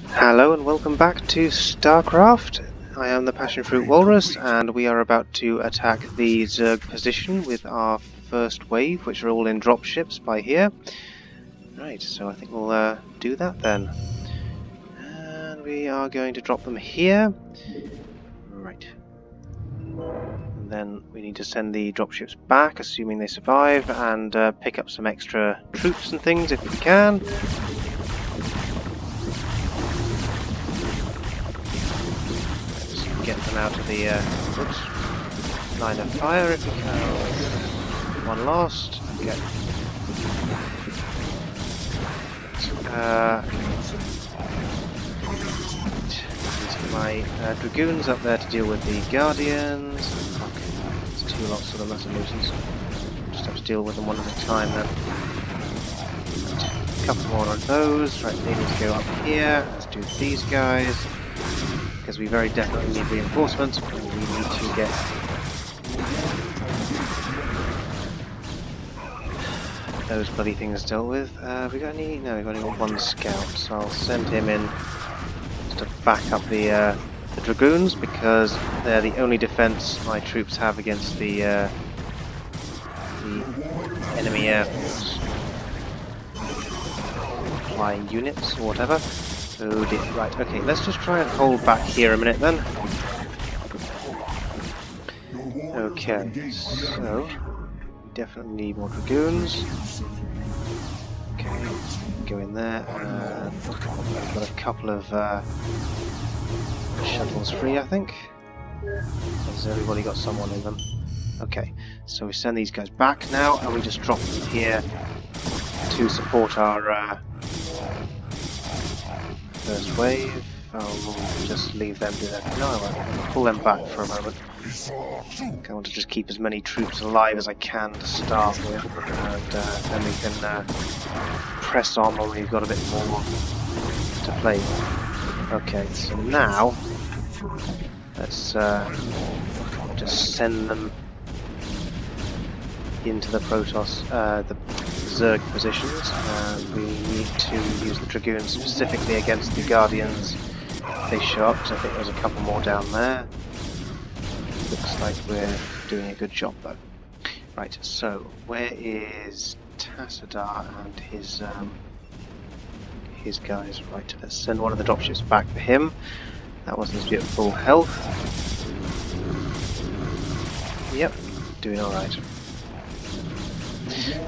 Hello and welcome back to StarCraft. I am the Passionfruit Whalrus and we are about to attack the Zerg position with our first wave, which are all in dropships by here. Right, so I think we'll do that then. And we are going to drop them here. Right. And then we need to send the dropships back, assuming they survive, and pick up some extra troops and things if we can. Get them out of the line of fire if we can. One lost. Okay. Using my dragoons up there to deal with the guardians. It's two lots of them, that's a nuisance. Just have to deal with them one at a time then. Right. A couple more of those. Right, they need to go up here. Let's do these guys. Because we very definitely need reinforcements, and we need to get those bloody things dealt with. We got any? No, we've only got one scout, so I'll send him in just to back up the dragoons, because they're the only defense my troops have against the enemy air force flying units or whatever. Oh dear. Right, okay, let's just try and hold back here a minute then. Okay, so we definitely need more dragoons. Okay, go in there. I've got a couple of shuttles free, I think. Has everybody got someone in them? Okay, so we send these guys back now, and we just drop them here to support our first wave. We'll just leave them do that. No, I won't. Pull them back for a moment. I want to just keep as many troops alive as I can to start with, and then we can press on when we've got a bit more to play with. Okay, so now let's just send them into the Protoss, the Zerg positions, and we need to use the Dragoons specifically against the Guardians if they show up, because I think there's a couple more down there. Looks like we're doing a good job though. Right, so where is Tassadar and his guys? Right, let's send one of the dropships back for him. That wasn't at full health. Yep, doing alright.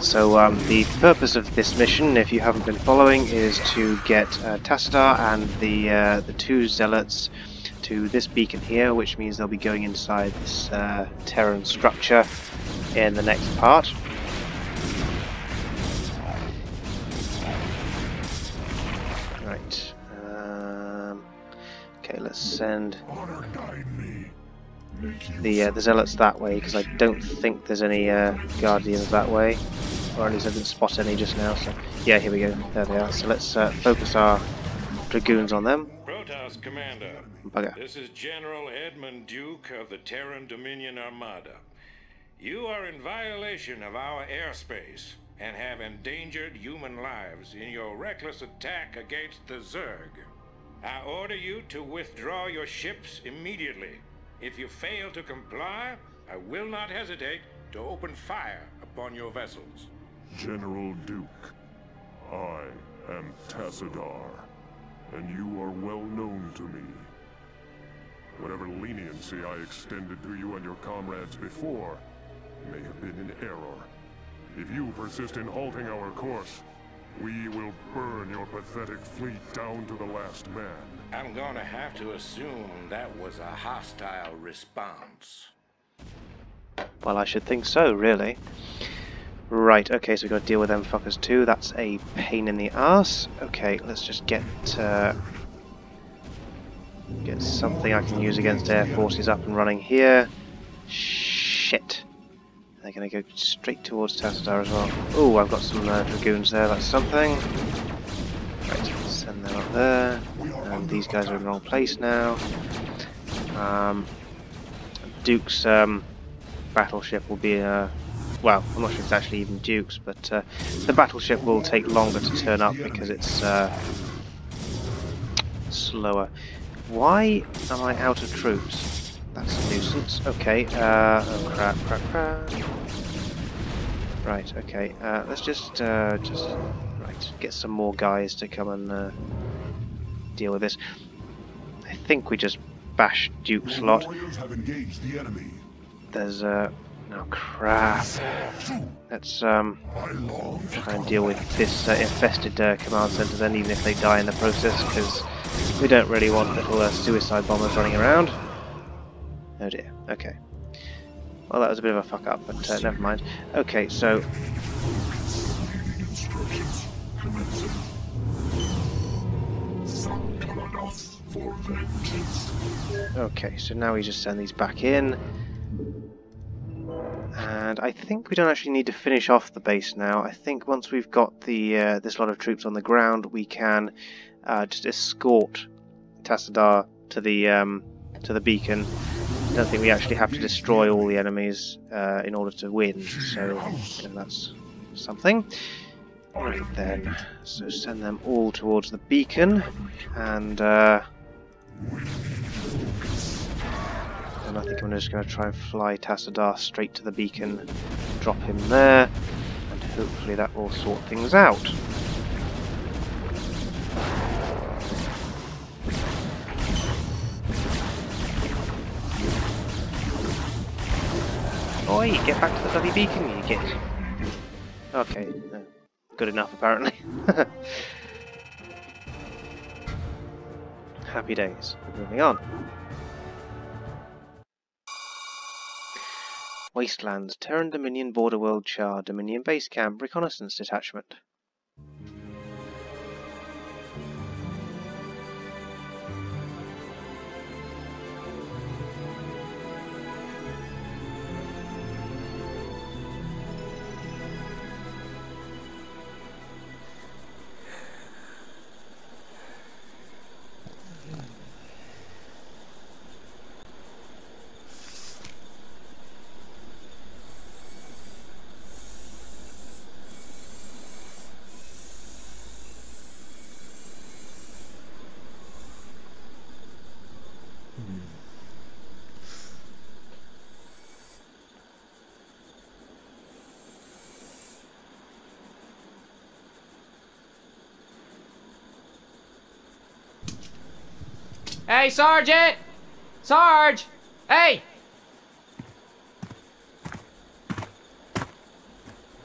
So the purpose of this mission, if you haven't been following, is to get Tassadar and the two zealots to this beacon here, which means they'll be going inside this Terran structure in the next part. Right. Okay, let's send the zealots that way, because I don't think there's any guardians that way, or at least I didn't spot any just now. So yeah, here we go. There they are. So let's focus our dragoons on them. Protoss Commander, Bugger. This is General Edmund Duke of the Terran Dominion Armada. You are in violation of our airspace and have endangered human lives in your reckless attack against the Zerg. I order you to withdraw your ships immediately. If you fail to comply, I will not hesitate to open fire upon your vessels. General Duke, I am Tassadar, and you are well known to me. Whatever leniency I extended to you and your comrades before may have been in error. If you persist in halting our course, we will burn your pathetic fleet down to the last man. I'm gonna have to assume that was a hostile response. Well, I should think so, really. Right, okay, so we've got to deal with them fuckers too. That's a pain in the ass. Okay, let's just get something I can use against air forces up and running here. Shit. They're going to go straight towards Tassadar as well. Oh, I've got some dragoons there, that's something. Right, send them up there. And these guys are in the wrong place now. Duke's battleship will be well, I'm not sure if it's actually even Duke's, but the battleship will take longer to turn up because it's slower. Why am I out of troops? That's a nuisance. Okay, oh crap, crap, crap. Right, okay, let's just get some more guys to come and deal with this. I think we just bash Duke's lot. There's oh crap. Let's try and deal with this infested command centre then, even if they die in the process, because we don't really want little suicide bombers running around. Oh dear, okay. Well, that was a bit of a fuck up, but never mind. Okay, so... Okay, so now we just send these back in. And I think we don't actually need to finish off the base now. I think once we've got the this lot of troops on the ground, we can just escort Tassadar to the beacon. I don't think we actually have to destroy all the enemies in order to win, so you know, that's something. Right then, so send them all towards the beacon, and I think I'm just going to try and fly Tassadar straight to the beacon, drop him there, and hopefully that will sort things out. Oi, get back to the bloody beacon, you git. Okay, good enough apparently. Happy days. Moving on. Wastelands, Terran Dominion Border World Char, Dominion Base Camp, Reconnaissance Detachment. Hey, Sergeant! Sarge! Hey!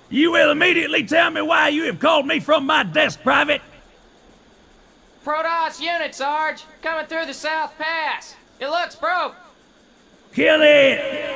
You will immediately tell me why you have called me from my desk, Private. Protoss unit, Sarge! Coming through the South Pass! It looks broke! Kill it!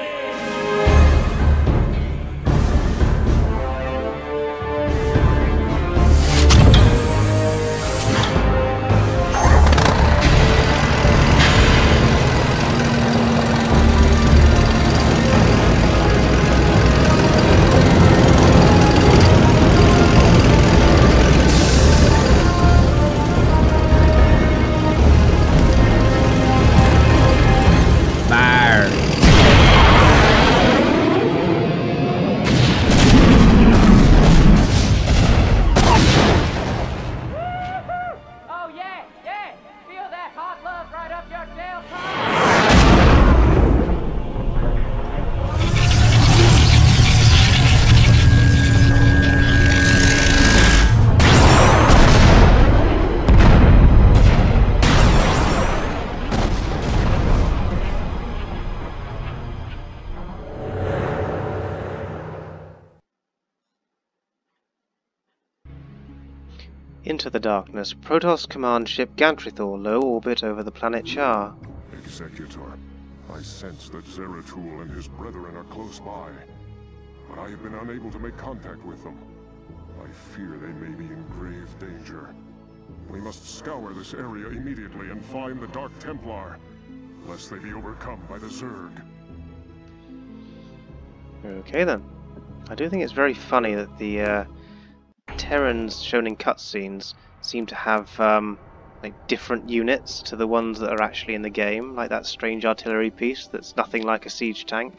Into the darkness, Protoss command ship Gantrithor, low orbit over the planet Char. Executor, I sense that Zeratul and his brethren are close by, but I have been unable to make contact with them. I fear they may be in grave danger. We must scour this area immediately and find the Dark Templar, lest they be overcome by the Zerg. Okay then. I do think it's very funny that the Terrans shown in cutscenes seem to have like different units to the ones that are actually in the game, like that strange artillery piece that's nothing like a siege tank.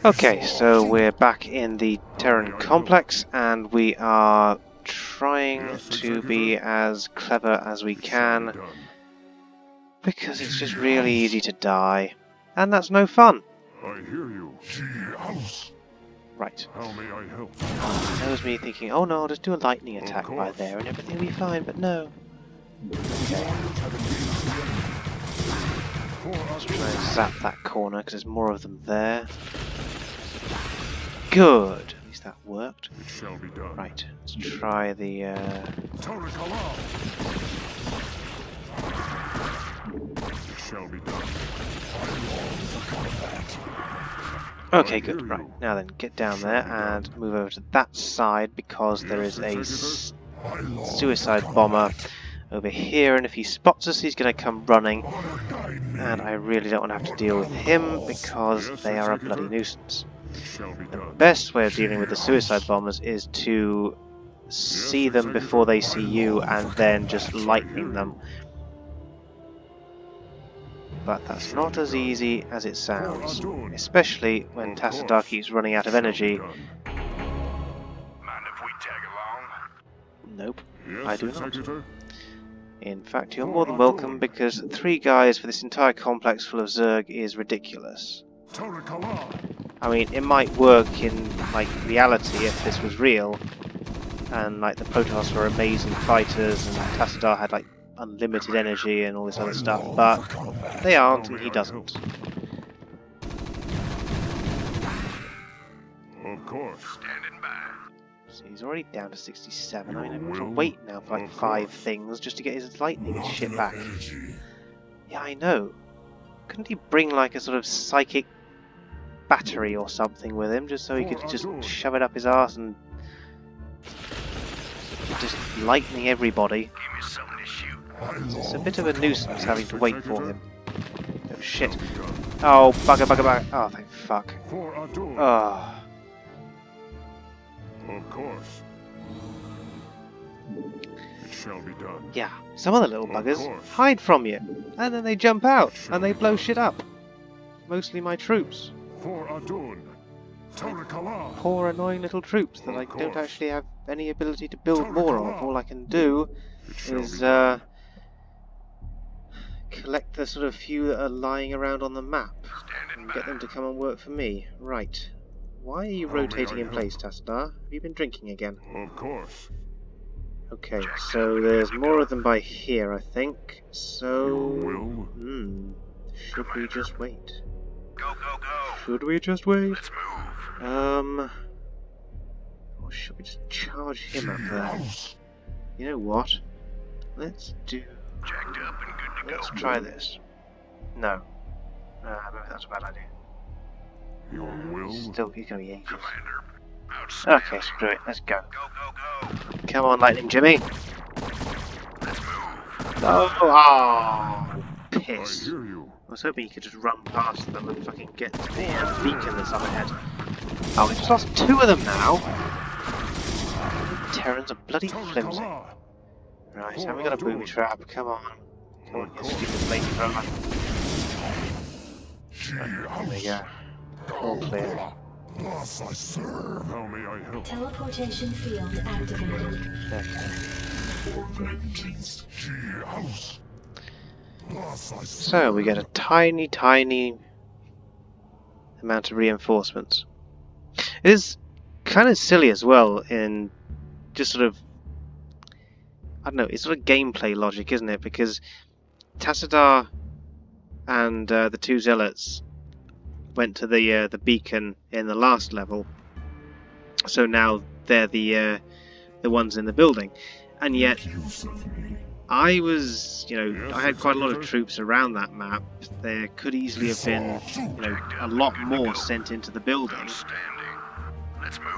Okay, so we're back in the Terran complex and we are trying to be as clever as we can, because it's just really easy to die, and that's no fun. I hear you. Right. How may I help? That was me thinking, oh no, I'll just do a lightning attack by there and everything will be fine, but no. Okay. Let's try and zap that corner because there's more of them there. Good! At least that worked. It shall be done. Right, let's try the Shall be done. Okay, good. Right, now then, get down there and move over to that side because there is a suicide bomber over here, and if he spots us, he's going to come running, and I really don't want to have to deal with him because they are a bloody nuisance. The best way of dealing with the suicide bombers is to see them before they see you and then just lightning them. But that's not as easy as it sounds, especially when Tassadar keeps running out of energy. Mind if we tag along? Nope, I do not. In fact, you're more than welcome, because 3 guys for this entire complex full of Zerg is ridiculous. I mean, it might work in, like, reality if this was real, and, like, the Protoss were amazing fighters, and Tassadar had, like, unlimited energy and all this other stuff, but they aren't, and he doesn't. Of course. Standing by. So he's already down to 67. I mean, I'm going to wait now for like 5 things just to get his lightning shit back. Yeah, I know. Couldn't he bring like a sort of psychic battery or something with him, just so he could just shove it up his arse and just lightning everybody? Give me something to shoot. It's a bit of a nuisance having to wait for him. Oh shit. Oh, bugger, bugger, bugger. Oh, thank fuck. Oh. Of course. It shall be done. Yeah, some of the little buggers hide from you, and then they jump out, and they blow shit up. Mostly my troops. Poor annoying little troops that I don't actually have any ability to build more of. All I can do is collect the sort of few that are lying around on the map and get them to come and work for me. Right. Why are you rotating in place, Tassadar? Have you been drinking again? Of course. Okay, so there's more of them by here, I think. So... should we just wait? Go, go, go. Should we just wait? Let's move. Or should we just charge him up there? You know what? Let's do... Jacked up and good to go. Let's try this. No. Maybe that's a bad idea. Your will? Still, he's gonna be ages. Commander. Outstanding. Okay, screw it. Let's go. Go, go, go. Come on, Lightning Jimmy. Let's move. No! Oh, piss. I hear you. I was hoping you could just run past them and fucking get to the beacon that's up ahead. Oh, we just lost 2 of them now. Terrans are bloody flimsy. Right, haven't we got a booby trap? Come on. Come on, you stupid lady brother. Right, there we go. All clear. How may I help? Teleportation field activated. Okay. So we get a tiny, tiny amount of reinforcements. It is kind of silly as well in just sort of, I don't know, it's sort of gameplay logic, isn't it? Because Tassadar and the 2 zealots went to the beacon in the last level, so now they're the ones in the building, and yet I was, you know, I had quite a lot of troops around that map. There could easily have been, you know, a lot more sent into the building. Outstanding. Let's move.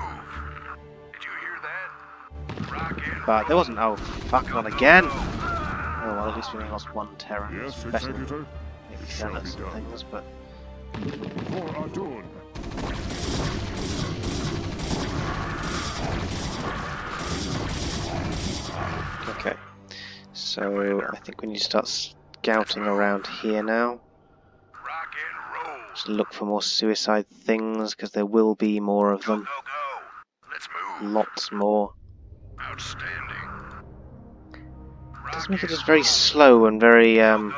Did you hear that? Rocket. But there wasn't. Oh fuck! Not again. Oh well, at least we only lost 1 Terran. Yes, It's better than Executor. maybe zealots and things, but. For Adun. Okay, so I think we need to start scouting around here now. Rock and roll. Just look for more suicide things, because there will be more of Go, them. go, go. Let's move. Lots more. Outstanding. Does make it just very slow and very Go.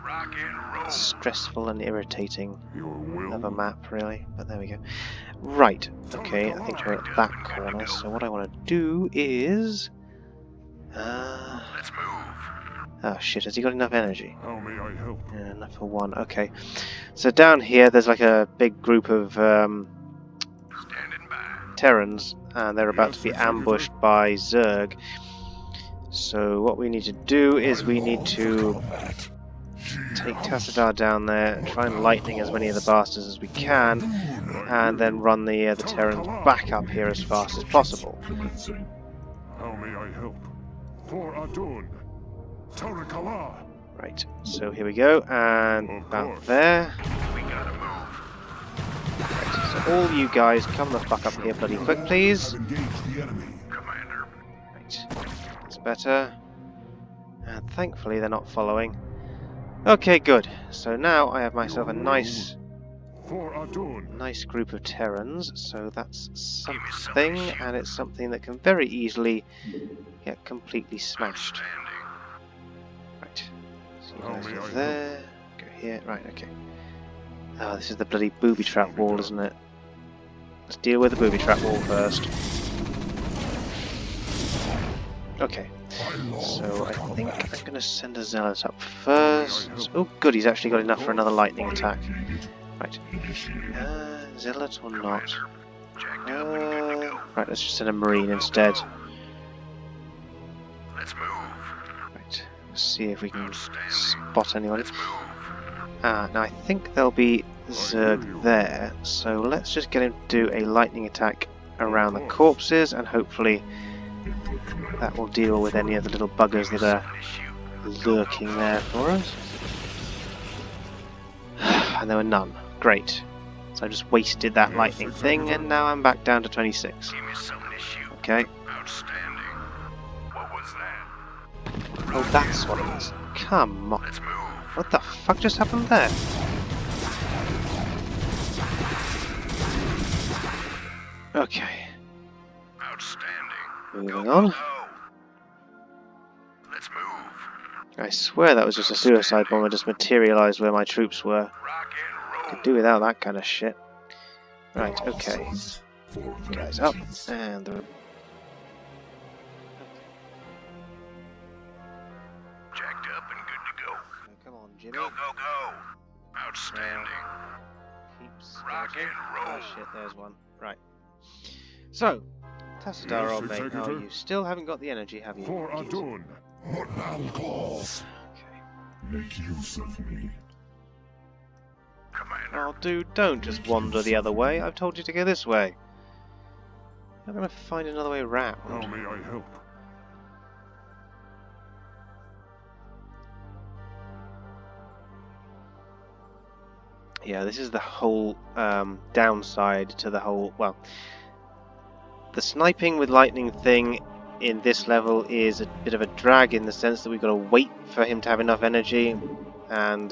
Rock and roll. stressful and irritating Your will. of a map, really. But there we go. Right. Okay, I think we're at that corner. So what I want to do is, Let's move. oh shit! Has he got enough energy? How may I help? Yeah, enough for one. Okay. So down here, there's like a big group of Standing by. Terrans, and they're about to be ambushed by Zerg. So what we need to do is we need to take Tassadar down there and try and lightning as many of the bastards as we can, and then run the Terrans back up here as fast as possible. How may I help? For Adun. Tarakala. Right, so here we go, and about there. We gotta move. Right, so all you guys come the fuck up here bloody quick, please. Commander. Right, that's better. And thankfully they're not following. Okay, good. So now I have myself a nice For Adun. group of Terrans, so that's something, and it's something that can very easily get completely smashed. Outstanding. Right, so you guys go there, go here, right, okay. Oh, this is the bloody booby trap wall, isn't it? Let's deal with the booby trap wall first. Okay, so I think I'm going to send a zealot up first. Oh good, he's actually got enough for another lightning attack. Right, zealot or not? Right, let's just send a marine instead. Let's move. Right, let's see if we can spot anyone. Now I think there'll be Zerg there, so let's just get him to do a lightning attack around the corpses, and hopefully that will deal with any of the little buggers that are lurking there for us. And there were none. Great. So I just wasted that lightning thing, and now I'm back down to 26. Give me something to shoot. Okay. Outstanding. What was that? Oh, that's what it is. Come on. Let's move. What the fuck just happened there? Okay. Outstanding. Moving on. Go. Let's move. I swear that was just a suicide bomber just materialised where my troops were. Rock and roll. Could do without that kind of shit. Right, okay. Guys up, and the... Jacked up and good to go. Come on, Jimmy. Go. Outstanding. Keeps Rock and roll. Oh shit, there's one. Right. So, Tassadar, old mate, oh, you still haven't got the energy, have you? For Adun. What man calls? Okay. Make use of me. Commander. Oh, dude, don't just wander the other way. I've told you to go this way. You're not going to find another way around. How may I help? Yeah, this is the whole downside to the whole... Well, the sniping with lightning thing in this level is a bit of a drag in the sense that we've got to wait for him to have enough energy, and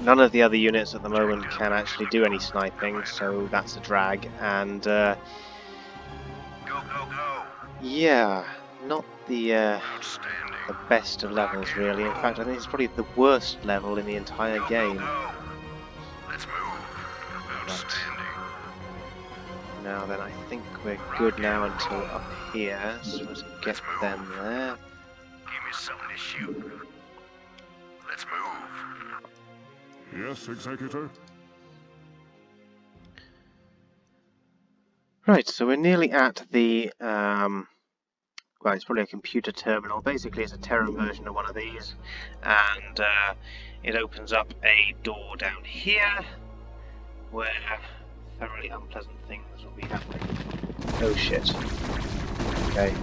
none of the other units at the moment can actually do any sniping, so that's a drag, and Go. yeah, not the Outstanding. best of levels really. In fact, I think it's probably the worst level in the entire game. Go. Let's move. Outstanding. Now then, I think we're good now until up here, so let's get them there. Give me something to shoot. Let's move. Yes, Executor? Right, so we're nearly at the, well, it's probably a computer terminal. Basically, it's a Terran version of one of these, and it opens up a door down here, where thoroughly unpleasant things will be happening. Oh shit. Okay.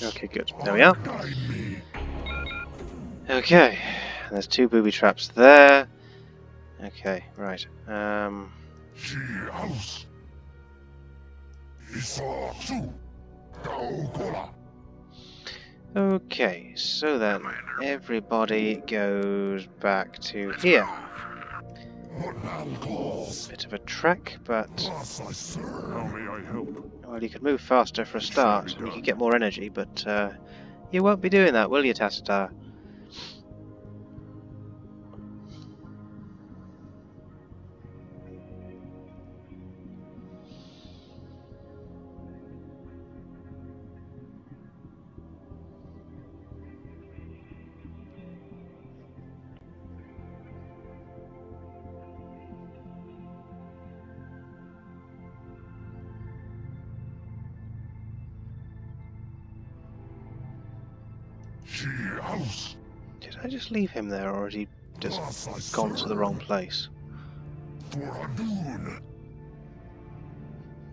Okay, good. There we are. Okay. There's two booby traps there. Okay, right. Okay, so then everybody goes back to here. Bit of a trek, but How may I help? well, you could move faster for a start, and you could get more energy, but you won't be doing that, will you, Tassadar? Did I just leave him there, or had he just gone to the wrong place?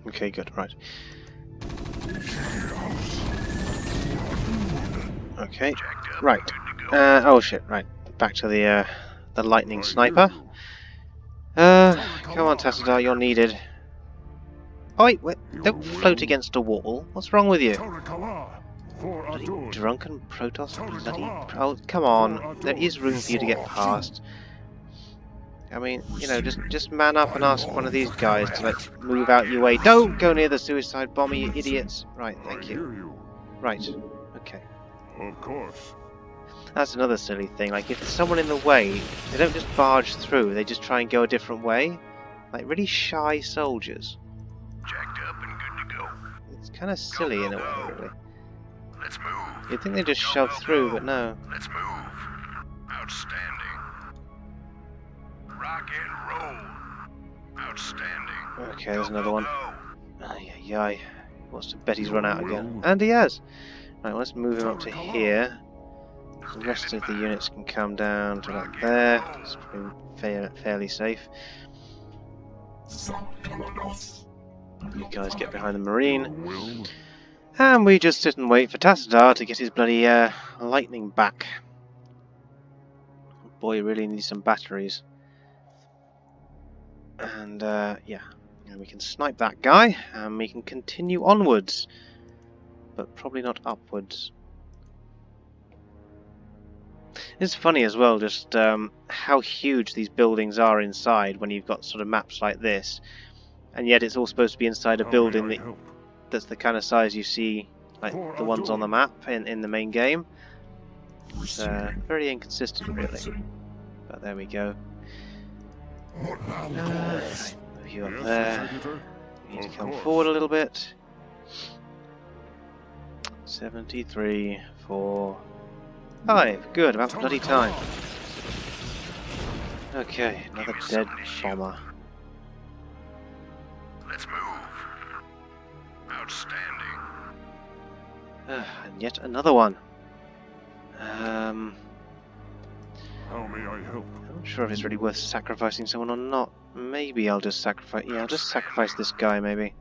Okay, good, right. Okay, right. Oh shit, right. Back to the lightning sniper. Come on, Tassadar, you're needed. Oh wait, don't float against a wall. What's wrong with you? Bloody drunken Protoss, bloody... Oh, come on. There is room for you to get past. I mean, you know, just man up and ask one of these guys to, like, move out your way. Don't go near the suicide bomber, you idiots. Right, thank you. Right, okay. Of course. That's another silly thing. Like, if there's someone in the way, they don't just barge through, they just try and go a different way. Like, really shy soldiers. Jacked up and good to go. It's kind of silly in a way, really. Let's move. You'd think they just shove through, but no. Let's move. Outstanding. Rock and roll. Outstanding. Okay, there's another one. Go. Ay, ay, ay. Wants to bet he's run out again. And he has! Right, well, let's move him up to here. The rest of the units can come down to like there. It's probably fairly safe. You guys get behind the Marine. And we just sit and wait for Tassadar to get his bloody lightning back. Boy, really needs some batteries. And yeah, and we can snipe that guy, and we can continue onwards, but probably not upwards. It's funny as well, just how huge these buildings are inside when you've got sort of maps like this, and yet it's all supposed to be inside a building that's the kind of size you see, like the ones on the map in the main game. It's very inconsistent, really. But there we go. Move you up there. You need to come forward a little bit. 73, 4, 5. Good, about bloody time. Okay, another dead bomber. Let's move. Outstanding. And yet another one. How may I help? I'm not sure if it's really worth sacrificing someone or not. Maybe I'll just sacrifice... Yeah, I'll just sacrifice this guy, maybe.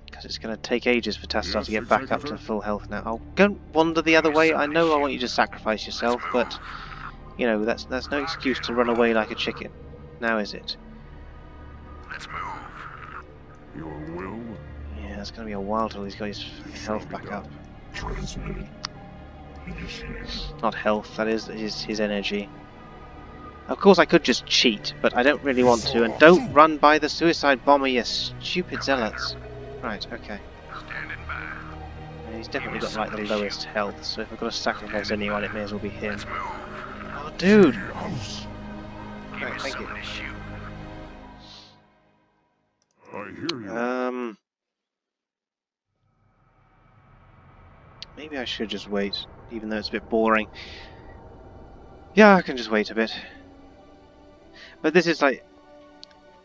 Because it's going to take ages for Tassadar to get back up to full health now. Oh, don't wander the other way. I know I want you to sacrifice yourself, but... You know, that's no excuse to run away like a chicken. Now is it? Let's move. Your will? Yeah, it's going to be a while till he's got his health back up. Not health, that is his energy. Of course I could just cheat, but I don't really want to. And don't run by the suicide bomber, you stupid zealots. Right, okay. Standing by. Yeah, he's definitely got like the lowest health, so if I've got to sacrifice anyone, it may as well be him. Let's move. Oh, dude! Give Right, me thank you. something to shoot. I hear you. Maybe I should just wait, even though it's a bit boring. Yeah, I can just wait a bit. But this is like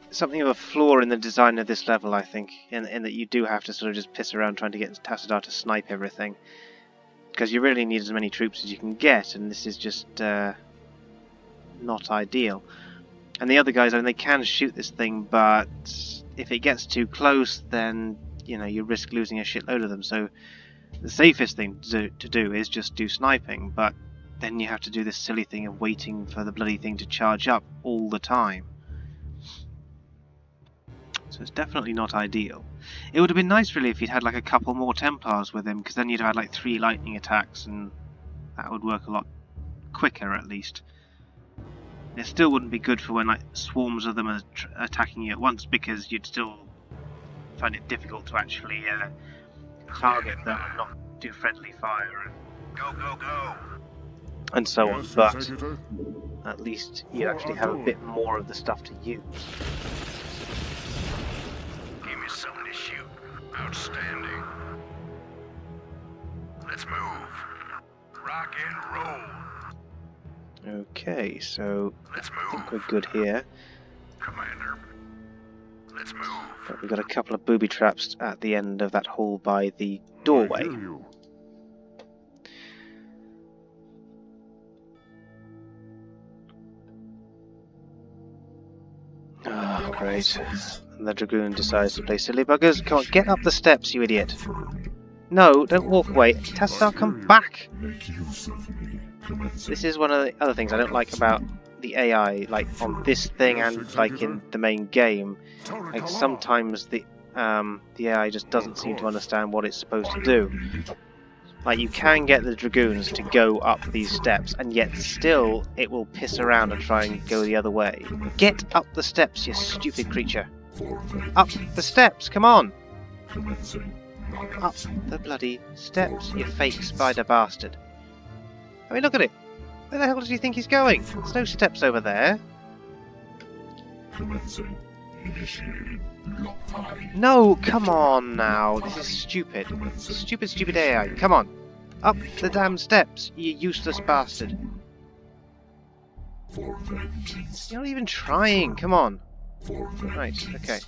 something of a flaw in the design of this level, I think, in that you do have to sort of just piss around trying to get Tassadar to snipe everything, because you really need as many troops as you can get, and this is just not ideal. And the other guys, I mean, they can shoot this thing, but if it gets too close, then you know you risk losing a shitload of them. So the safest thing to do is just do sniping, but then you have to do this silly thing of waiting for the bloody thing to charge up all the time. So it's definitely not ideal. It would have been nice, really, if he'd had like a couple more Templars with him, because then you'd have had like 3 lightning attacks, and that would work a lot quicker, at least. It still wouldn't be good for when like swarms of them are attacking you at once, because you'd still find it difficult to actually target them and not do friendly fire and so on. But at least you actually have a bit more of the stuff to use. Give me something to shoot. Outstanding. Let's move. Rock and roll. Okay, so Let's I move. think we're good here. Commander. Let's move. But we've got a couple of booby traps at the end of that hall by the I doorway. hear you. Oh, great. And the Dragoon decides to play silly buggers. Come on, get up the steps, you idiot. No, don't walk away. Tassadar, come back! Make use of me. This is one of the other things I don't like about the AI, like on this thing and like in the main game. Like sometimes the AI just doesn't seem to understand what it's supposed to do. Like you can get the Dragoons to go up these steps, and yet still it will piss around and try and go the other way. Get up the steps, you stupid creature! Up the steps, come on! Up the bloody steps, you fake spider bastard! I mean, look at it! Where the hell does he think he's going? There's no steps over there. No, come on now. This is stupid. Stupid, stupid AI. Come on. Up the damn steps, you useless bastard. You're not even trying. Come on. Right, okay.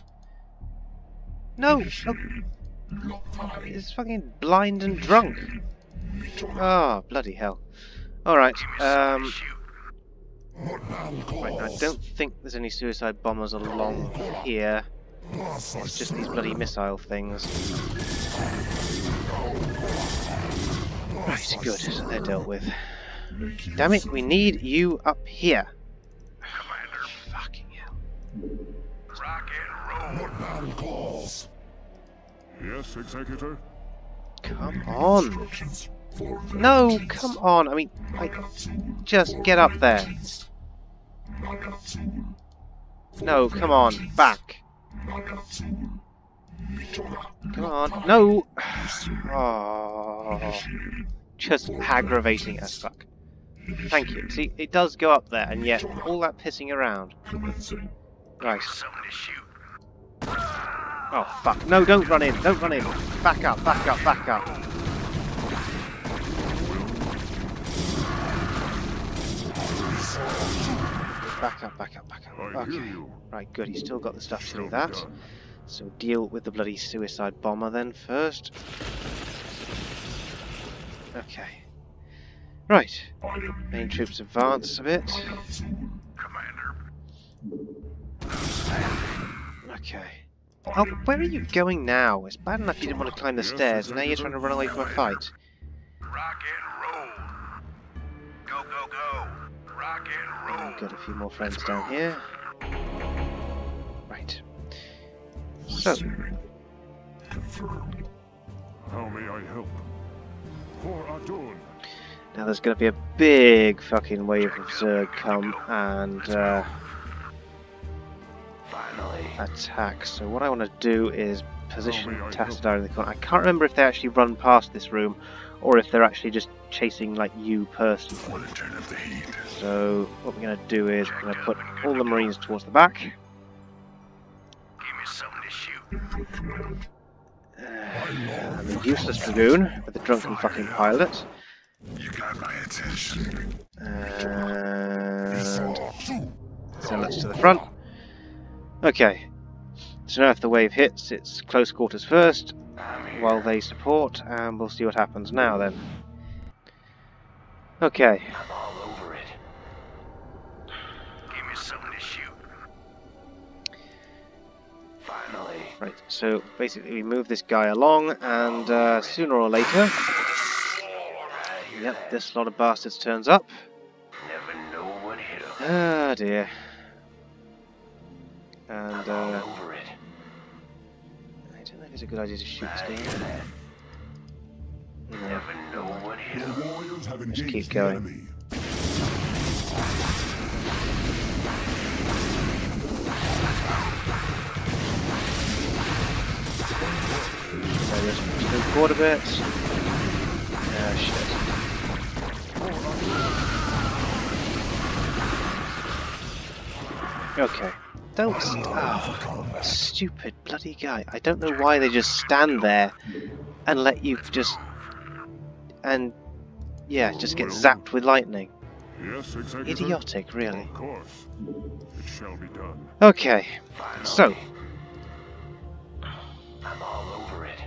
No! No! He's fucking blind and drunk. Oh, bloody hell. Alright, right, I don't think there's any suicide bombers along here. It's just these bloody missile things. Right, good, so they're dealt with. Damn it, we need you up here. Commander. Fucking hell. Rock and roll. Yes, Executor? Come on. No, come on. I mean, like, just get up there. No, come on. Back. Come on. No. Oh, just aggravating as fuck. Thank you. See, it does go up there, and yet all that pissing around. Right. Something to shoot. Oh, fuck. No, don't run in. Don't run in. Back up, back up, back up. Back up, back up, back up. Okay. Right, good. He's still got the stuff to do that. So deal with the bloody suicide bomber then first. Okay. Right. Main troops advance a bit. Commander. Okay. Oh, where are you going now? It's bad enough you didn't want to climb the stairs, and now you're trying to run away from a fight. Rock and roll. Go, go, go. Rock and roll. Got a few more friends down here. Right. So. How may I help? For Adun. Now there's going to be a big fucking wave of Zerg come and attack. So what I want to do is position Tassadar in the corner. I can't remember if they actually run past this room or if they're actually just chasing like you personally. So what we're going to do is we're going to put all the Marines towards the back. Give me something to shoot. And the useless Dragoon with the drunken fucking pilot. You got my attention. And Zealots to the front. Okay. So now if the wave hits, it's close quarters first, while they support, and we'll see what happens now then. Okay. I'm all over it. Give me something to shoot. Finally. Right, so basically we move this guy along, and sooner or later... Yep, this lot of bastards turns up. Never know what hit him. Ah dear. And I'm all over it. I don't know if a good idea to shoot this guy? No. Your warriors have Just keep engaged the going. enemy. So just move forward a bit. Ah, shit. Okay. Don't stupid bloody guy. I don't know why they just stand there and let you just just get zapped with lightning. Yes, Executor. Idiotic, really. Of course. It shall be done. Okay. So I'm all over it.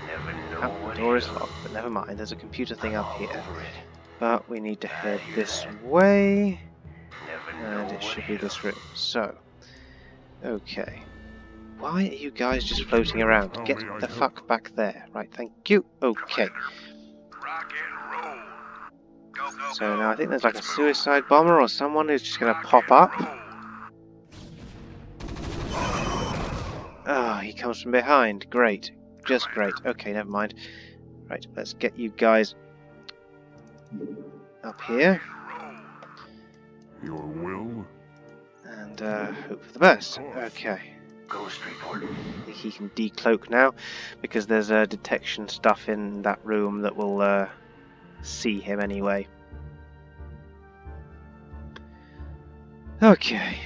Never know the what door is hit 'em. locked, but never mind, there's a computer thing I'm up all here. over it. But we need to head this way. Never know And it what should be hit this 'em. room. So, okay. Why are you guys just floating around? Tell Get me I the help. fuck back there. Right, thank you. Okay. Rock and roll. Go, go, So now I think there's like a suicide bomber or someone who's just going to pop up. Ah, he comes from behind. Great. Just great. Okay, never mind. Right, let's get you guys up here. Your will? And hope for the best. Okay. Ghost report. I think he can decloak now, because there's detection stuff in that room that will see him anyway. Okay.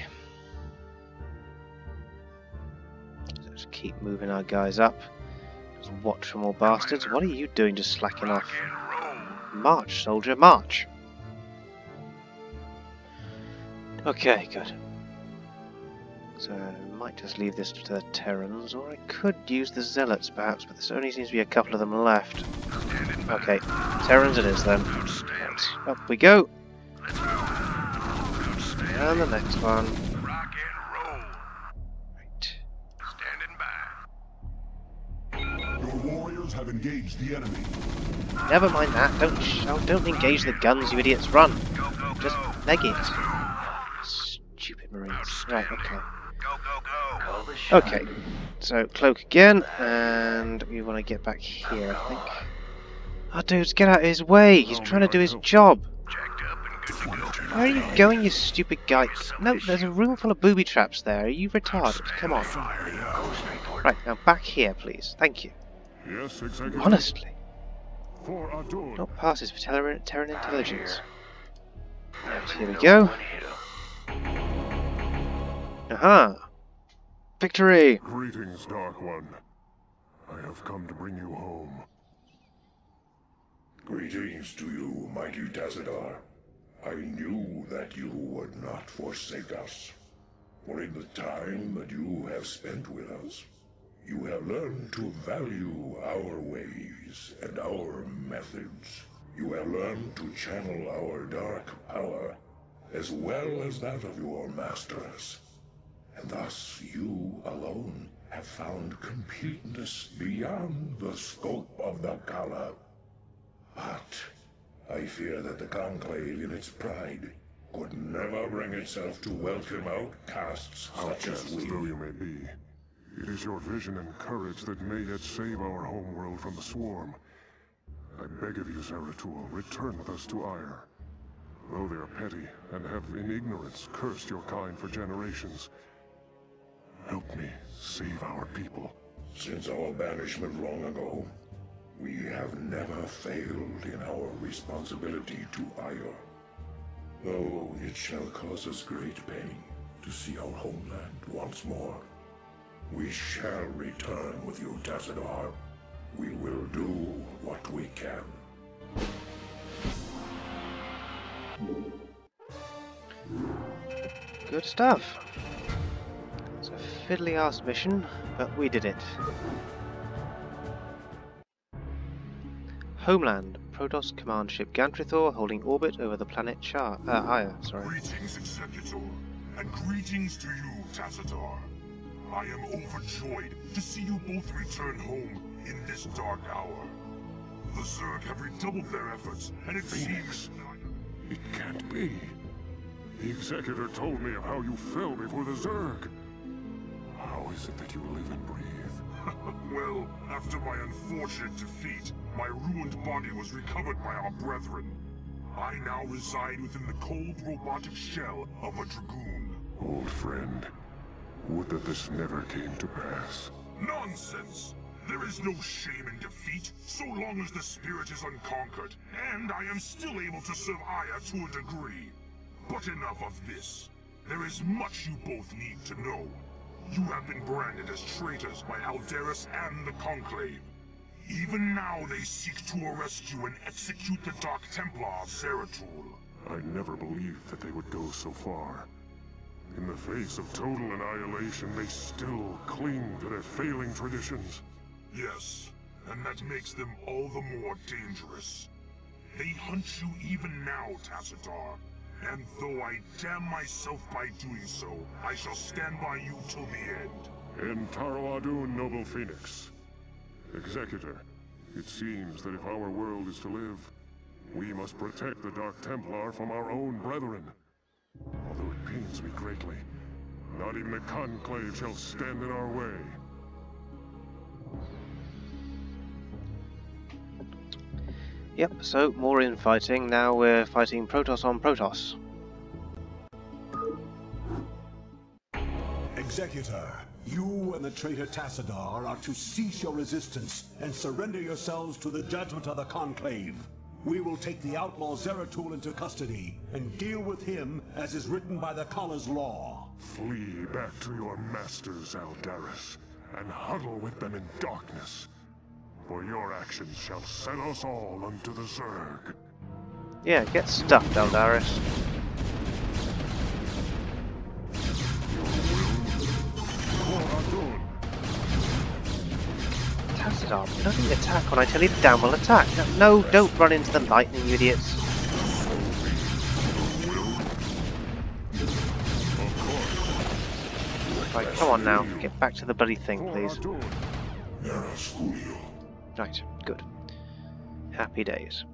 Let's keep moving our guys up. Just watch for more bastards. What are you doing just slacking off? March, soldier, march! Okay, good. So I might just leave this to the Terrans, or I could use the Zealots perhaps, but there only seems to be a couple of them left. Okay, Terrans it is then. Right, up we go. And the next one. Rock and roll. Right. Standing by. Your warriors have engaged the enemy. Never mind that. Don't engage the guns, you idiots. Run. Go, go, go. Just leg it. Stupid Marines. Right. Okay. Go, go, go. Call the shot. Okay. So cloak again, and we want to get back here, I think. Oh, dudes, get out of his way! He's trying to do his job. Jacked up and good to go. Where are you going, you stupid guy? No, there's a room full of booby traps there. Are you retarded? Come on. Ghost report. Right, now back here, please. Thank you. Yes, Executor. Honestly. For Adun. Not passes for Terran intelligence. Right, here we Know go. what hit 'em. Aha! Victory! Greetings, Dark One. I have come to bring you home. Greetings to you, mighty Tassadar. I knew that you would not forsake us. For in the time that you have spent with us, you have learned to value our ways and our methods. You have learned to channel our dark power, as well as that of your masters. And thus you alone have found completeness beyond the scope of the Kala. But I fear that the Conclave in its pride could never bring itself to welcome outcasts such as Outcasts we. though you may be, it is your vision and courage that may yet save our homeworld from the swarm. I beg of you, Zeratul, return with us to Ire. Though they are petty and have in ignorance cursed your kind for generations, help me save our people. Since our banishment long ago, we have never failed in our responsibility to Ire. Though it shall cause us great pain to see our homeland once more, we shall return with you, Tassadar. We will do what we can. Good stuff. It's a fiddly-ass mission, but we did it. Homeland. Protoss command ship Gantrithor holding orbit over the planet Aya. Sorry. Greetings, Executor, and greetings to you, Tassadar. I am overjoyed to see you both return home in this dark hour. The Zerg have redoubled their efforts, and it seems... It can't be. The Executor told me of how you fell before the Zerg. How is it that you live and breathe? Well, after my unfortunate defeat, my ruined body was recovered by our brethren. I now reside within the cold robotic shell of a Dragoon. Old friend, would that this never came to pass. Nonsense! There is no shame in defeat, so long as the spirit is unconquered, and I am still able to serve Aya to a degree. But enough of this. There is much you both need to know. You have been branded as traitors by Alderus and the Conclave. Even now they seek to arrest you and execute the Dark Templar of Zeratul. I never believed that they would go so far. In the face of total annihilation, they still cling to their failing traditions. Yes, and that makes them all the more dangerous. They hunt you even now, Tassadar. And though I damn myself by doing so, I shall stand by you till the end. En Taro Adun, noble Phoenix. Executor, it seems that if our world is to live, we must protect the Dark Templar from our own brethren. Although it pains me greatly, not even the Conclave shall stand in our way. Yep, so more infighting. Now we're fighting Protoss on Protoss. Executor, you and the traitor Tassadar are to cease your resistance and surrender yourselves to the judgment of the Conclave. We will take the outlaw Zeratul into custody and deal with him as is written by the Kala's law. Flee back to your masters, Alderus, and huddle with them in darkness. For your actions shall set us all unto the Zerg. Yeah, get stuffed, Alderus. Tassadar, bloody attack when I tell you to damn well attack. No, don't run into the lightning, you idiots. Right, come on now, get back to the bloody thing, please. Right, good. Happy days.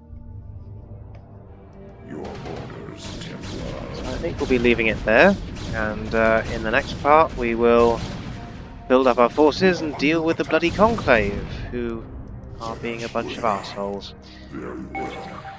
Your orders, Templar. So I think we'll be leaving it there, and in the next part we will build up our forces and deal with the bloody Conclave, who are being a bunch of assholes. Very well.